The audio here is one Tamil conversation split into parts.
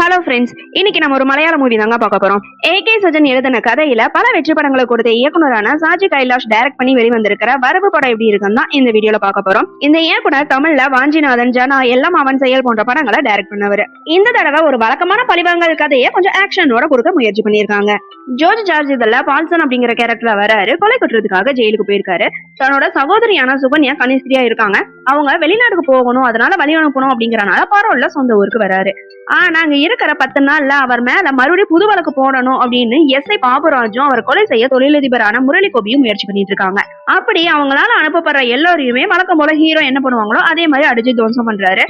ஹலோ ஃப்ரெண்ட்ஸ், இன்னைக்கு நம்ம ஒரு மலையாள மூவி தாங்க பார்க்க போறோம். ஏகே சஜன் எழுதின கதையில பல வெற்றி படங்களை கொடுத்த இயக்குனரான சாஜி கைலாஷ் டைரக்ட் பண்ணி வெளிவந்திருக்கிற வரவு படம் எப்படி இருக்குன்னு தான் இந்த வீடியோல பார்க்க போறோம். இந்த இயக்குனர் தமிழ்ல வாஞ்சிநாதன், ஜனா, எல்லாம் அவன் செயல் போன்ற படங்களை டைரக்ட் பண்ணவர். இந்த தடவை ஒரு வழக்கமான பழிவாங்கல் கதையை கொஞ்சம் ஆக்ஷனோட கொடுக்க முயற்சி பண்ணியிருக்காங்க. ஜோர்ஜ் ஜார்ஜ் இதெல்லாம் பால்சன் அப்படிங்கிற கேரக்டர்ல வராரு. கொலை குற்றத்துக்காக ஜெயிலுக்கு போயிருக்காரு. தன்னோட சகோதரியான சுகன்யா கனிஸ்திரியா இருக்காங்க. அவங்க வெளிநாட்டுக்கு போகணும், அதனால வழி அனுப்பணும் அப்படிங்கறனால பரோல்ல சொந்த ஊருக்கு வராரு. ஆனா அங்க இருக்கிற 10 நாள்ல அவர் மேல மறுபடியும் புது வழக்கு போடணும் அப்படின்னு எஸ்ஐ பாபுராஜும் அவர் கொலை செய்ய தொழிலதிபரான முரளி கோபியும் முயற்சி பண்ணிட்டு இருக்காங்க. அப்படி அவங்களால அனுப்பப்படுற எல்லாரையுமே வழக்கம் போல ஹீரோ என்ன பண்ணுவாங்களோ அதே மாதிரி அடிச்சு துவம்சம் பண்றாரு.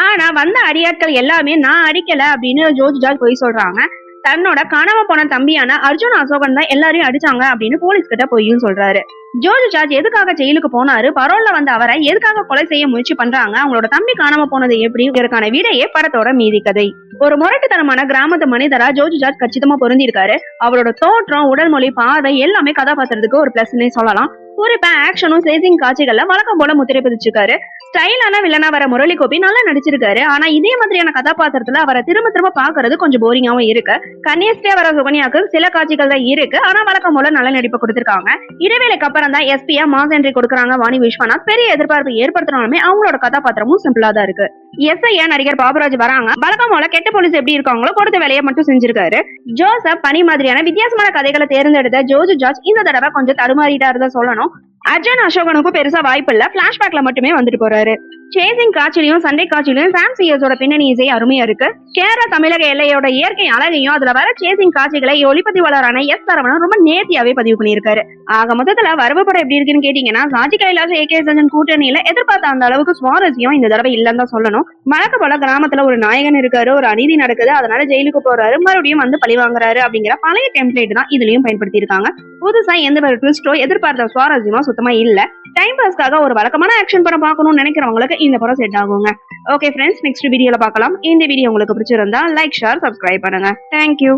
ஆனா வந்த அடியாட்கள் எல்லாமே நான் அடிக்கல அப்படின்னு ஜோர்ஜ் ஜார்ஜ் போய் சொல்றாங்க. தன்னோட காணாம போன தம்பியான அர்ஜுன் அசோகன் தான் எல்லாரையும் அடிச்சாங்க அப்படின்னு போலீஸ் கிட்ட பொய்யும் சொல்றாரு. ஜோர்ஜ் ஜார்ஜ் எதுக்காக ஜெயிலுக்கு போனாரு, பரோல்ல வந்த அவரை எதுக்காக கொலை செய்ய முயற்சி பண்றாங்க, அவங்களோட தம்பி காணாம போனது எப்படி, இதற்கான விடையே படத்தோட மீதி கதை. ஒரு முரட்டுத்தனமான கிராமத்து மனிதரா ஜோர்ஜ் ஜார்ஜ் கச்சிதமா பொருந்திருக்காரு. அவரோட தோற்றம், உடல் மொழி, பார்வை எல்லாமே கதாபாத்திரத்துக்கு ஒரு பிளஸ்னே சொல்லலாம். குறிப்பா ஆக்ஷனும் சேசிங் காட்சிகள்ல வழக்கம் போல முத்திரை பதிச்சிருக்காரு. ஸ்டைலான வில்லனா வர முரளி கோபி நல்லா நடிச்சிருக்காரு. ஆனா இதே மாதிரியான கதாபாத்திரத்துல அவரை திரும்ப திரும்ப பாக்குறது கொஞ்சம் போரிங்காவும் இருக்கு. கன்னியஸ்டியா வர சுகன்யாக்கு சில காட்சிகள் தான் இருக்கு, ஆனா வழக்கம் போல நல்ல நடிப்பு கொடுத்திருக்காங்க. இடைவேளைக்கு அப்புறம் தான் எஸ்பியா மாஸ் என்ட்ரி கொடுக்கறாங்க வாணி விஸ்வநாத். பெரிய எதிர்பார்ப்பு ஏற்படுத்தினாலுமே அவங்களோட கதாபாத்திரமும் சிம்பிளா தான் இருக்கு. எஸ்ஐயா நடிகர் பாபுராஜ் வராங்க. வழக்கம் போல கெட்ட போலீஸ் எப்படி இருக்காங்களோ கொடுத்த வேலையை மட்டும் செஞ்சிருக்காரு. ஜோசப் பனி மாதிரியான வித்தியாசமான கதைகளை தேர்ந்தெடுத்த ஜோர்ஜ் ஜார்ஜ் இந்த தடவை கொஞ்சம் தடுமாறிட்டாருதான் சொல்லணும். அர்ஜுன் அசோகனுக்கும் பெருசா வாய்ப்பு இல்ல, பிளாஷ்பேக்ல மட்டுமே வந்துட்டு போறாரு. சேசிங் காட்சியிலும் சண்டை காட்சியிலும் சாம் சியர்ஸோட பின்னணி இசை அருமையா இருக்கு. கேரள தமிழக எல்லையோட இயற்கை அழகையும் அதுல வர சேசிங் காட்சிகளை ஒளிப்பதிவாளரான எஸ் சரவணன் ரொம்ப நேர்த்தியாவே பதிவு பண்ணியிருக்காரு. ஆக மொத்தத்துல வரவு படம் எப்படி இருக்குன்னு கேட்டீங்கன்னா, சாஜி கைலாஷ் ஏகே சஜன் கூட்டணியில எதிர்பார்த்த அந்த அளவுக்கு சுவாரஸ்யம் இந்த தடவை இல்லன்னு தான் சொல்லணும். வழக்கு போல கிராமத்துல ஒரு நாயகன் இருக்காரு, ஒரு அநீதி நடக்குது, அதனால ஜெயிலுக்கு போறாரு, மறுபடியும் வந்து பழி வாங்குறாரு அப்படிங்கிற பழைய டெம்ப்ளேட் தான் இதுலயும் பயன்படுத்தி இருக்காங்க. புதுசா எந்த ஒரு ட்விஸ்டோ எதிர்பார்த்த சுவாரஸ்யமா சுத்தமா இல்ல. டைம் பாஸ்க்காக ஒரு வழக்கமான ஆக்ஷன் படம் பார்க்கணும்னு நினைக்கிறவங்களுக்கு இந்த படம் செட் ஆகுங்க. ஓகே ஃப்ரெண்ட்ஸ், நெக்ஸ்ட் வீடியோல பார்க்கலாம். இந்த வீடியோ உங்களுக்கு பிடிச்சிருந்தா லைக், ஷேர், சப்ஸ்கிரைப் பண்ணுங்க. தேங்க்யூ.